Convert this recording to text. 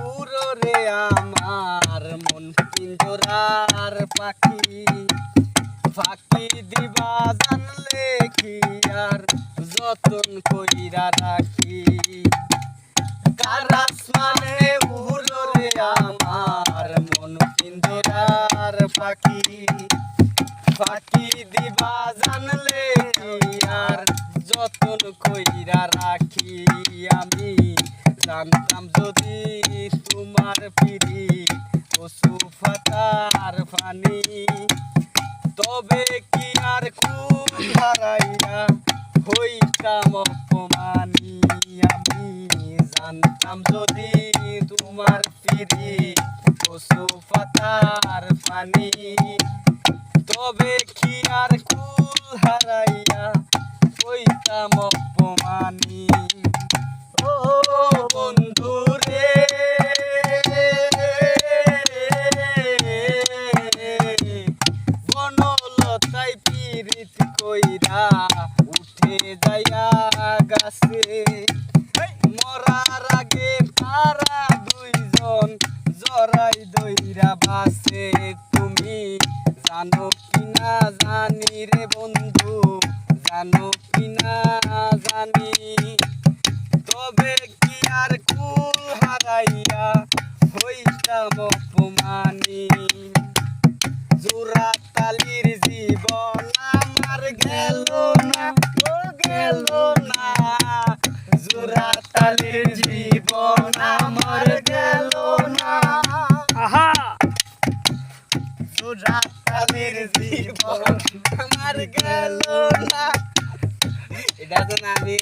উড়রে আমার মন পিঞ্জরার পাখি ফাঁকি দিবা জানলে কি আর যতন কইরা রাখি কারাস মানে উড়রে আমার মন পিঞ্জরার পাখি ফাঁকি দিবা জানলে কি আর যতন কইরা রাখি আমি জানতাম যদি তোমার পিড়ি পশু ফাতার ফানি তবে কি আর খুব হারাইয়া হইতাম অপমানি আমি জানতাম যদি তোমার পিড়ি পশু ফাতার ফানি তবে কি আর কুল হারাইয়া হইতাম অপমানি ও বন্ধু রে বনলতাই পিরিত কইরা উঠে যাইয়া গাছে মরার আগে তারা দুইজন জরাই দইরা বাসে তুমি জানো কিনা জানি রে বন্ধু জানো কিনা জানি তবে কি আর কুল হারাইয়া হইতাম অপমানি জোড়া তালির জীবন আমার গেল না ও গেল না জোড়া তালির জীবন আমার গেল না আহা জোড়া তালির জীবন আমার গেল না এটা তো না আমি